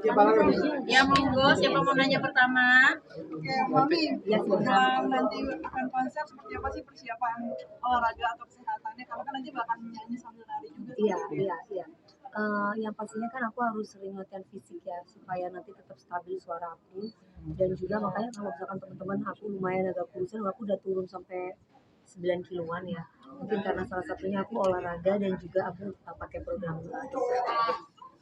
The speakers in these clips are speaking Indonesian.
Ya monggo, siapa mau nanya pertama? Oke, Mami, yang nanti akan konser seperti apa sih persiapan olahraga atau kesehatannya? Karena kan nanti bakal nyanyi sambil lari juga. Iya. Yang pastinya kan aku harus sering latihan fisik ya supaya nanti tetap stabil suara aku, dan juga makanya kalau misalkan teman-teman aku lumayan agak kurusan, aku udah turun sampai 9 kiloan ya, mungkin karena salah satunya aku olahraga dan juga aku pakai program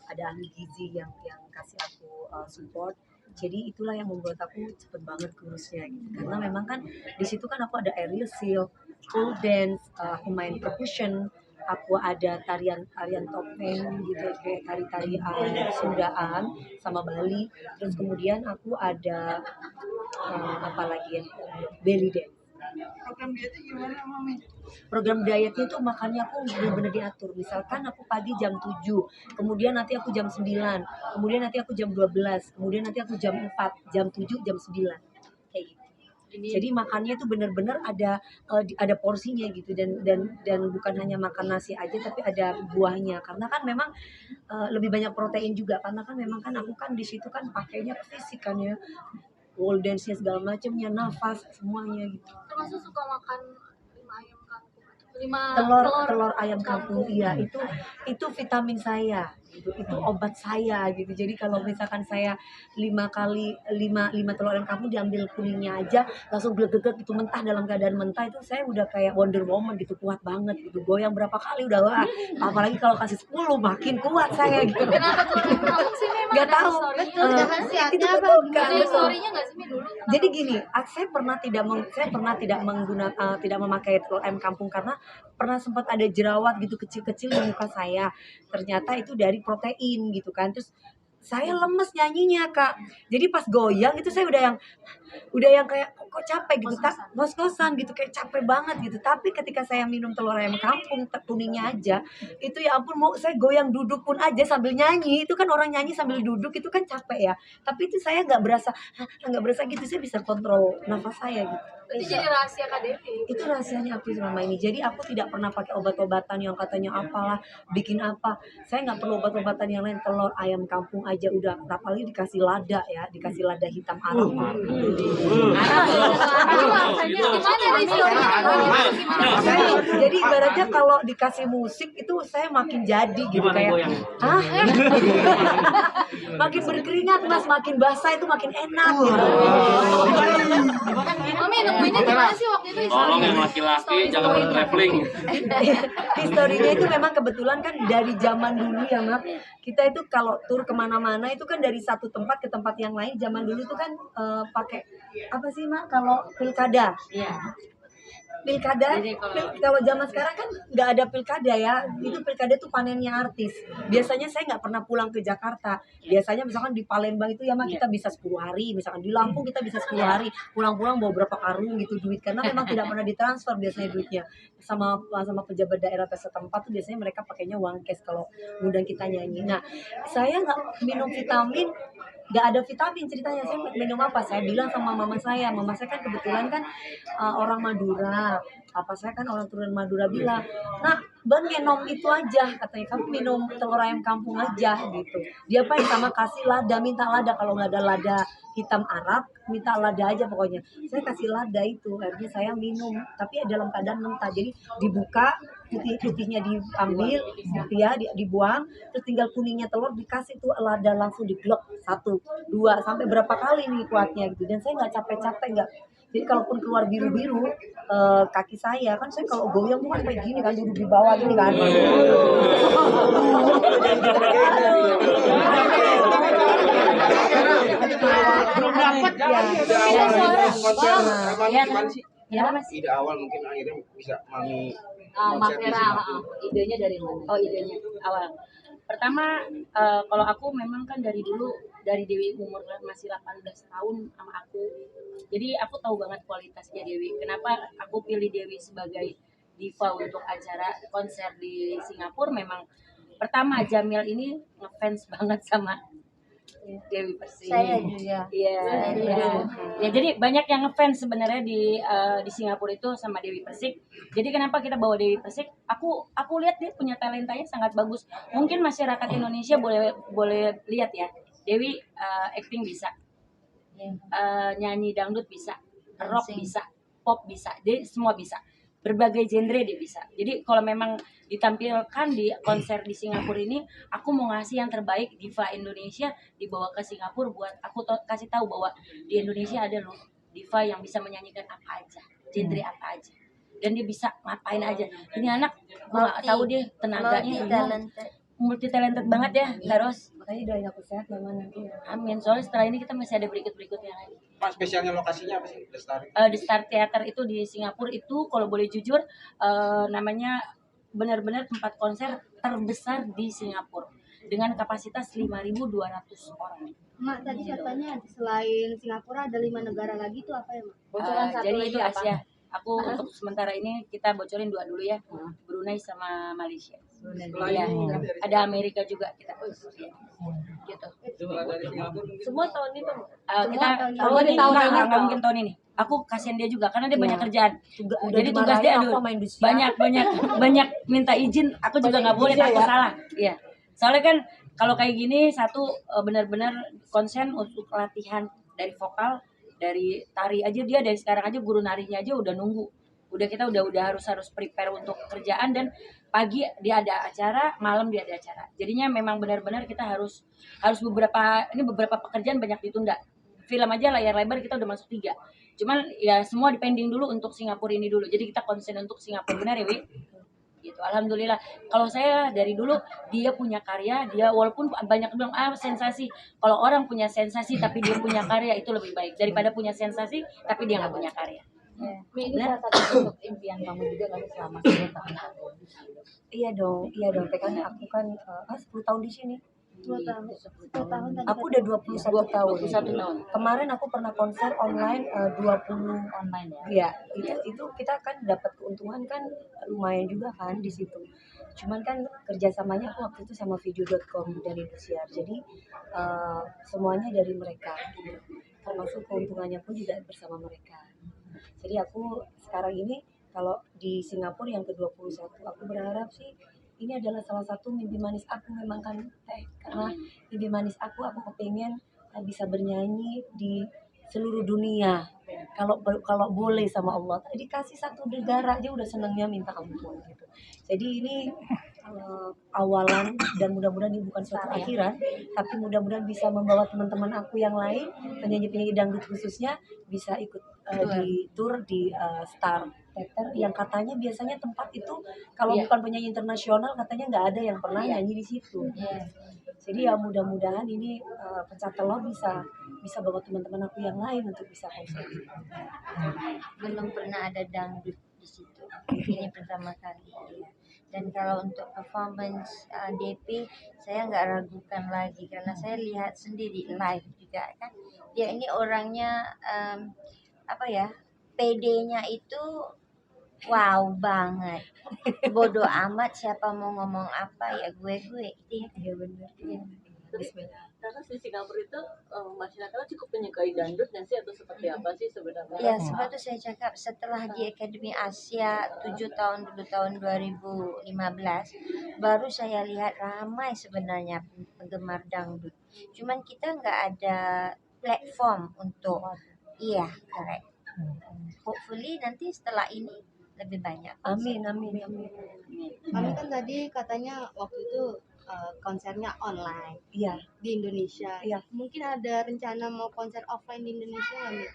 ada ahli gizi yang kasih aku support. Jadi itulah yang membuat aku cepet banget kurusnya gitu. Karena memang kan di situ kan aku ada aerial silk, pole dance, aku main percussion, aku ada tarian topeng gitu kayak tari-tarian Sundaan sama Bali. Terus kemudian aku ada apa lagi ya, belly dance. Program dietnya gimana, Mami? Program dietnya itu makannya aku benar-benar diatur. Misalkan aku pagi jam 7, kemudian nanti aku jam 9, kemudian nanti aku jam 12, kemudian nanti aku jam 4, jam 7, jam 9. Kayak gitu. Jadi makannya itu benar-benar ada porsinya gitu, dan bukan hanya makan nasi aja tapi ada buahnya. Karena kan memang lebih banyak protein juga, karena kan memang kan aku kan di situ kan pakainya fisik kan ya. Wall dance-nya segala macamnya, nafas semuanya gitu. Termasuk suka makan 5 ayam kampung, 5 telur ayam kampung. Iya, itu vitamin saya gitu, itu obat saya gitu. Jadi kalau misalkan saya 5 telur ayam kampung diambil kuningnya aja langsung glegek itu mentah, dalam keadaan mentah itu saya udah kayak Wonder Woman gitu, kuat banget gitu, goyang berapa kali udah wah. Apalagi kalau kasih 10 makin kuat saya gitu. Kenapa telur ayam kampung sih? Memang Nggak tahu, itu betul kan? ada story-nya nggak sih dulu? Jadi gini, saya pernah tidak memakai telur ayam kampung karena pernah sempat ada jerawat gitu kecil-kecil di muka saya. Ternyata itu dari protein gitu kan. Terus saya lemes nyanyinya, Kak. Jadi pas goyang itu saya udah yang kayak kok capek gitu, ngos-ngosan gitu, kayak capek banget gitu. Tapi ketika saya minum telur ayam kampung kuningnya aja, itu ya ampun, mau saya goyang duduk pun aja sambil nyanyi, itu kan orang nyanyi sambil duduk itu kan capek ya. Tapi itu saya nggak berasa gitu, saya bisa kontrol nafas saya gitu. Itu jadi rahasia Kak Devi. Itu rahasianya aku selama ini. Jadi aku tidak pernah pakai obat-obatan yang katanya apalah, bikin apa. Saya nggak perlu obat-obatan yang lain, telur ayam kampung aja udah. Apalagi dikasih lada ya, dikasih lada hitam Arab. Gimana nih story-nya? Jadi ibaratnya kalau dikasih musik itu saya makin jadi gitu kayak, makin berkeringat Mas, makin basah itu makin enak gitu. Mami nungguinnya gimana sih waktu itu? Tolong yang laki-laki jangan bertraveling. Historinya itu memang kebetulan kan dari zaman dulu ya Mak. Kita itu kalau tur kemana-mana itu kan dari satu tempat ke tempat yang lain. Zaman dulu itu kan pakai apa sih Mak, kalau pilkada. Iya. Pilkada, kalau zaman sekarang kan nggak ada pilkada ya, itu pilkada tuh panennya artis. Biasanya saya nggak pernah pulang ke Jakarta. Biasanya misalkan di Palembang itu ya Mak, kita bisa 10 hari, misalkan di Lampung kita bisa 10 hari, pulang-pulang bawa berapa karung gitu duit, karena memang tidak pernah ditransfer biasanya duitnya sama pejabat daerah setempat tuh. Biasanya mereka pakainya uang cash kalau ngundang kita nyanyi. Nah, saya nggak minum vitamin, nggak ada vitamin ceritanya. Saya minum apa? Saya bilang sama mama saya kan kebetulan kan orang Madura, apa saya kan orang turunan Madura, bilang, nah Ban ngenom itu aja, katanya kamu minum telur ayam kampung aja gitu. Dia apa sama kasih lada, minta lada, kalau nggak ada lada hitam Arab minta lada aja pokoknya. Saya kasih lada itu, akhirnya saya minum, tapi dalam keadaan mentah. Jadi dibuka, putihnya diambil gitu ya, dibuang, terus tinggal kuningnya telur dikasih tuh lada, langsung diglek 1, 2 sampai berapa kali nih kuatnya gitu. Dan saya nggak capek-capek, nggak. Jadi kalaupun keluar biru-biru kaki saya kan, saya kalau goyang tuh kan kayak gini kan, duduk di bawah gini kan. Belum dapat Ya, ide awal mungkin akhirnya bisa Mami Mas Era, idenya dari mana? Oh, idenya awal. Pertama, kalau aku memang kan dari dulu, dari Dewi umur masih 18 tahun sama aku. Jadi aku tahu banget kualitasnya Dewi. Kenapa aku pilih Dewi sebagai diva untuk acara konser di Singapura? Memang pertama, Jamil ini ngefans banget sama Dewi Persik. Saya juga. Iya. Ya, jadi banyak yang ngefans sebenarnya di Singapura itu sama Dewi Persik. Jadi kenapa kita bawa Dewi Persik? Aku lihat dia punya talentanya sangat bagus. Mungkin masyarakat Indonesia boleh lihat ya. Dewi acting bisa, nyanyi dangdut bisa, rock bisa, pop bisa, dia semua bisa, berbagai genre dia bisa. Jadi kalau memang ditampilkan di konser di Singapura ini, aku mau ngasih yang terbaik diva Indonesia dibawa ke Singapura buat aku kasih tahu bahwa di Indonesia ada loh diva yang bisa menyanyikan apa aja, genre apa aja, dan dia bisa ngapain aja. Ini anak gue nggak tahu dia tenaganya multi talented banget ya. Terus Makanya doain aku sehat ya Man, nanti. amin, soalnya setelah ini kita masih ada berikutnya lagi. Pak, spesialnya lokasinya apa sih? Lestari. Di Star Theater itu di Singapura itu kalau boleh jujur namanya benar-benar tempat konser terbesar di Singapura dengan kapasitas 5.200 orang. Mak tadi katanya selain Singapura ada 5 negara lagi tuh apa ya Mak? Bocoran satu Jadi lagi itu apa? Asia. Aku untuk sementara ini kita bocorin 2 dulu ya, Brunei sama Malaysia. Iya, ada Amerika juga kita. Iya. Gitu. Semua tahun itu Kita tahun ini nggak mungkin tahun ini. Aku kasihan dia juga karena dia banyak kerjaan. Jadi tugas dia aduh, main di banyak minta izin. Aku juga nggak boleh takut salah. Iya. Soalnya kan kalau kayak gini satu benar-benar konsen untuk latihan dari vokal, dari tari aja dia dari sekarang aja guru narinya aja udah nunggu. Kita udah harus prepare untuk kerjaan dan pagi dia ada acara, malam dia ada acara. Jadinya memang benar-benar kita harus beberapa pekerjaan banyak ditunda. Film aja layar lebar kita udah masuk 3. Cuman ya semua dipending dulu untuk Singapura ini dulu. Jadi kita konsen untuk Singapura, benar ya Wi? Gitu. Alhamdulillah. Kalau saya dari dulu dia punya karya, dia walaupun banyak bilang sensasi. Kalau orang punya sensasi tapi dia punya karya itu lebih baik daripada punya sensasi tapi dia nggak punya karya. Ini salah satu bentuk impian kamu juga kan selama 10 tahun. Iya dong. Kan aku kan 10 tahun di sini. 10 tahun. 10 tahun tadi. Aku udah 21 tahun. 21 tahun. Kemarin aku pernah konser online 20 Online ya. ya. Itu kita kan dapat keuntungan kan lumayan juga kan di situ. Cuman kan kerjasamanya aku waktu itu sama video.com dari Indosiar. Jadi semuanya dari mereka. Gitu. Termasuk keuntungannya pun juga bersama mereka. Jadi aku sekarang ini kalau di Singapura yang ke-21 aku berharap sih ini adalah salah satu mimpi manis aku memang kan karena mimpi manis aku kepengen bisa bernyanyi di seluruh dunia kalau boleh sama Allah. Dikasih satu negara aja udah senangnya minta ampun gitu. Jadi ini awalan dan mudah-mudahan ini bukan suatu akhiran, tapi mudah-mudahan bisa membawa teman-teman aku yang lain penyanyi-penyanyi dangdut khususnya bisa ikut di tour di Star Theater yang katanya biasanya tempat itu kalau bukan penyanyi internasional katanya nggak ada yang pernah nyanyi di situ. Jadi ya mudah-mudahan ini pecah telur bisa bawa teman-teman aku yang lain untuk bisa konser. Belum pernah ada dangdut di situ. Ini pertama kali ya. Dan kalau untuk performance DP saya nggak ragukan lagi karena saya lihat sendiri live juga kan. Dia ini orangnya PD-nya itu wow banget. Bodoh amat siapa mau ngomong apa ya gue gitu ya. Iya benar. Bismillah. Karena di Singapura itu masyarakatnya cukup menyukai dangdut dan sih atau seperti apa sih sebenarnya? Ya sebab itu saya cakap setelah di Akademi Asia 7 tahun dulu tahun 2015 baru saya lihat ramai sebenarnya penggemar dangdut. Cuman kita nggak ada platform untuk correct. Hopefully nanti setelah ini lebih banyak. Amin. Kami kan tadi katanya waktu itu konsernya online Iya. di Indonesia. Iya. Mungkin ada rencana mau konser offline di Indonesia nggak, Mi?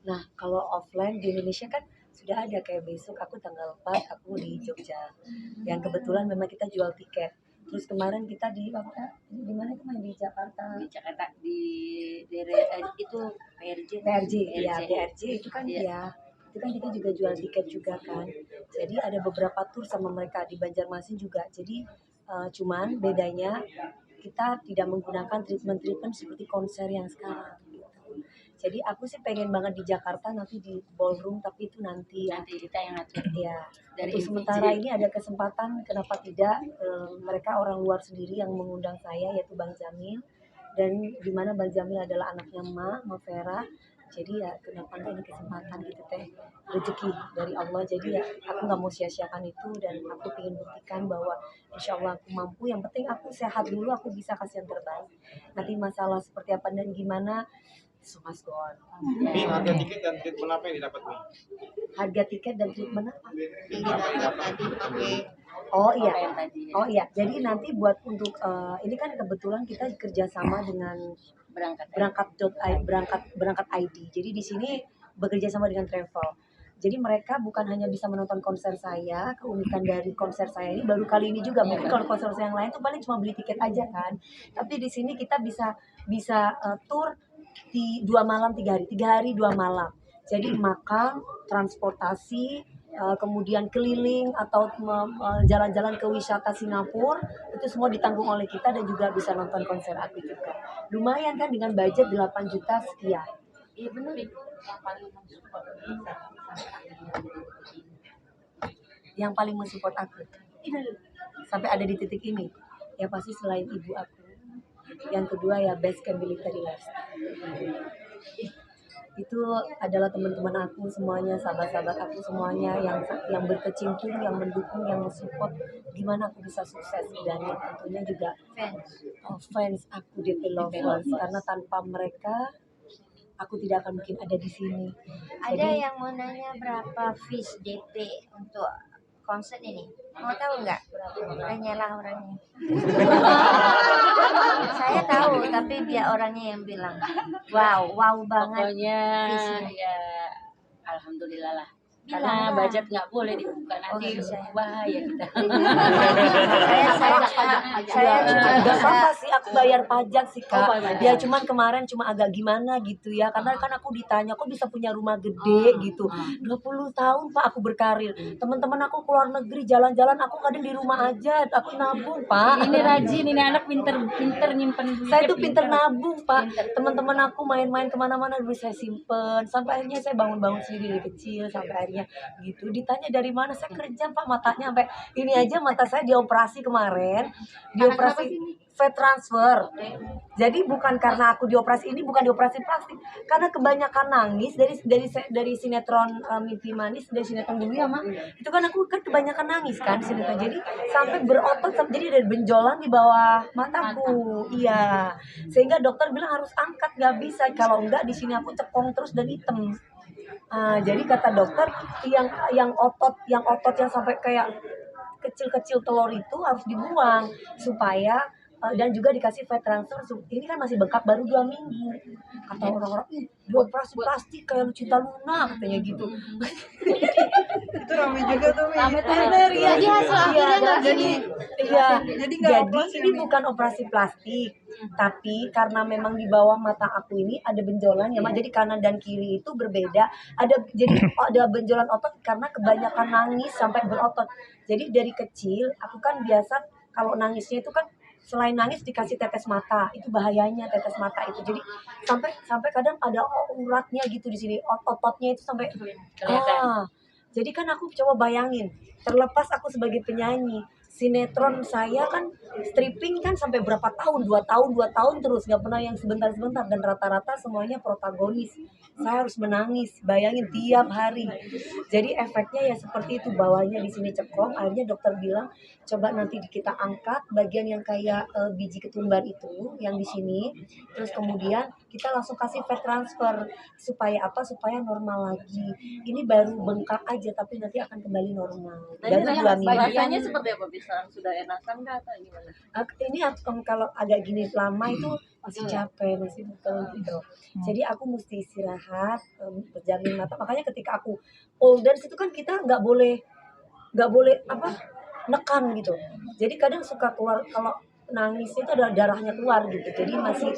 Nah, kalau offline di Indonesia kan sudah ada kayak besok aku tanggal 4 aku di Jogja. Yang kebetulan memang kita jual tiket. Terus kemarin kita di mana itu main di Jakarta. Di Jakarta di daerah itu PRJ ya, PRJ itu kan itu kan kita juga jual tiket juga kan. Jadi ada beberapa tour sama mereka di Banjarmasin juga. Jadi cuman bedanya kita tidak menggunakan treatment seperti konser yang sekarang gitu. Jadi aku sih pengen banget di Jakarta nanti di ballroom tapi itu nanti kita yang ngatur. Ya. Dari Untuk sementara ini ada kesempatan kenapa tidak mereka orang luar sendiri yang mengundang saya yaitu Bang Jamil dan di mana Bang Jamil adalah anaknya Ma Vera Jadi ya kenapa enggak, ini kesempatan gitu teh, rezeki dari Allah. Jadi ya aku nggak mau sia-siakan itu, dan aku ingin buktikan bahwa insya Allah aku mampu. Yang penting aku sehat dulu, aku bisa kasih yang terbaik. Nanti masalah seperti apa dan gimana, so must go on. Mi, harga tiket dan treatment apa yang didapat Mi? Harga tiket dan treatment apa? Apa yang didapat? Oh iya, Apa yang tadi oh iya. Jadi nanti buat untuk ini kan kebetulan kita kerjasama dengan berangkat berangkat ID. Jadi di sini bekerja sama dengan travel. Jadi mereka bukan hanya bisa menonton konser saya, keunikan dari konser saya ini baru kali ini juga. Mungkin kalau konser saya yang lain tuh paling cuma beli tiket aja kan. Tapi di sini kita bisa tour di 2 malam 3 hari, 3 hari 2 malam. Jadi makan, transportasi, kemudian keliling atau jalan-jalan ke wisata Singapura, itu semua ditanggung oleh kita, dan juga bisa nonton konser aku juga. Lumayan kan dengan budget 8 juta sekian. iya benar. Yang paling mensupport aku sampai ada di titik ini ya pasti selain ibu aku, yang kedua ya best camp military lifestyle. Itu adalah teman-teman aku semuanya, sahabat-sahabat aku semuanya yang berkecimpung, yang mendukung, yang mensupport gimana aku bisa sukses, dan yang tentunya juga fans aku DP Lovers, karena tanpa mereka aku tidak akan mungkin ada di sini. Ada yang mau nanya berapa fees DP untuk konser ini? Mau tahu nggak? Tanyalah orangnya. Saya tahu, tapi biar orangnya yang bilang. Wow banget. Pokoknya Visinya. ya alhamdulillah lah. Bilang Karena lah. budget nggak boleh dibuka, nanti bisa. bahaya kita. Saya cuma Gak bisa. apa-apa sih, aku bayar pajak sih Kak. Oh, bayar Ya pajak. cuman kemarin cuma agak gimana gitu ya, karena kan aku ditanya kok bisa punya rumah gede gitu. 20 tahun Pak aku berkarir. Teman-teman aku keluar negeri jalan-jalan, aku kadang di rumah aja, aku nabung Pak. Ini rajin, ini anak pinter nyimpen duitnya. Saya tuh pinter nabung Pak. Teman-teman aku main-main kemana-mana duit saya simpen. Sampai akhirnya saya bangun-bangun sendiri dari kecil, sampai akhirnya gitu. Ditanya dari mana, saya kerja Pak, matanya sampai ini aja, mata saya dioperasi kemarin. Dioperasi fat transfer. Jadi bukan karena aku dioperasi, ini bukan dioperasi plastik, karena kebanyakan nangis dari sinetron Mimpi Manis, dari sinetron dulu ya Mak. Itu kan aku kan kebanyakan nangis kan sinetron. Jadi sampai berotot, jadi ada benjolan di bawah mataku. Iya. Sehingga dokter bilang harus angkat, nggak bisa kalau enggak di sini aku cekong terus dan hitam. Jadi kata dokter yang otot yang sampai kayak kecil-kecil telur itu harus dibuang supaya dan juga dikasih fat transfer. Ini kan masih bengkak baru 2 minggu. Kata orang-orang, dioperasi plastik kayak Lucinta Luna katanya gitu. Itu ramai juga tuh Mi. Bener ya. Jadi hasil akhirnya nggak jadi gini. iya. Jadi nggak Jadi operasi, ini Mi. bukan operasi plastik, tapi karena memang di bawah mata aku ini ada benjolan ya Mak. Jadi kanan dan kiri itu berbeda. Ada benjolan otot karena kebanyakan nangis sampai berotot. Jadi dari kecil aku kan biasa kalau nangisnya itu kan selain nangis dikasih tetes mata, itu bahayanya tetes mata itu. Jadi sampai kadang ada uratnya gitu di sini, ototnya itu sampai Kelihatan. Jadi kan aku coba bayangin, terlepas aku sebagai penyanyi, sinetron saya kan stripping kan sampai berapa tahun, 2 tahun terus, nggak pernah yang sebentar-sebentar, dan rata-rata semuanya protagonis. Saya harus menangis, bayangin tiap hari. Jadi efeknya ya seperti itu, bawahnya di sini cekong. Akhirnya dokter bilang coba nanti kita angkat bagian yang kayak biji ketumbar itu yang di sini, terus kemudian kita langsung kasih fat transfer supaya apa? Supaya normal lagi. Ini baru bengkak aja tapi nanti akan kembali normal. Tadi Baru 2 minggu. rasanya seperti apa, bisa sudah enakan kah atau gimana? Ini kalau agak gini lama itu masih capek, masih betul gitu. Jadi aku mesti istirahat, berjamin mata. Makanya ketika aku pole dance itu kan kita nggak boleh apa nekan gitu. Jadi kadang suka keluar kalau nangis itu ada darahnya keluar gitu. Jadi masih,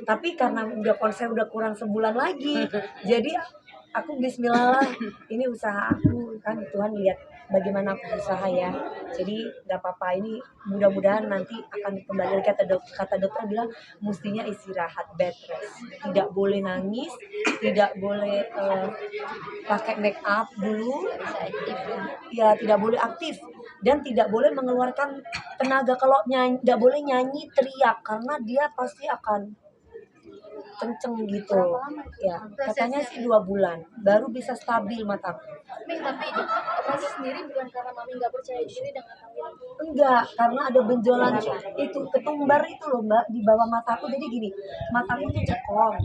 tapi karena udah konser udah kurang sebulan lagi, jadi aku bismillah lah, ini usaha aku kan, Tuhan lihat bagaimana aku berusaha ya. Jadi nggak apa-apa, ini mudah-mudahan nanti akan kembali. Kata dokter bilang mestinya istirahat, bed rest, tidak boleh nangis, tidak boleh pakai make up dulu, ya tidak boleh aktif, dan tidak boleh mengeluarkan tenaga. Kalau nyanyi, nggak boleh nyanyi teriak karena dia pasti akan kenceng gitu. Ya, katanya sih 2 bulan baru bisa stabil mataku. Mi, tapi itu operasi sendiri bukan karena Mami nggak percaya diri dengan tampilan. Enggak, karena ada benjolan itu ketumbar itu loh Mbak di bawah mataku. Jadi gini, mataku tuh cekong.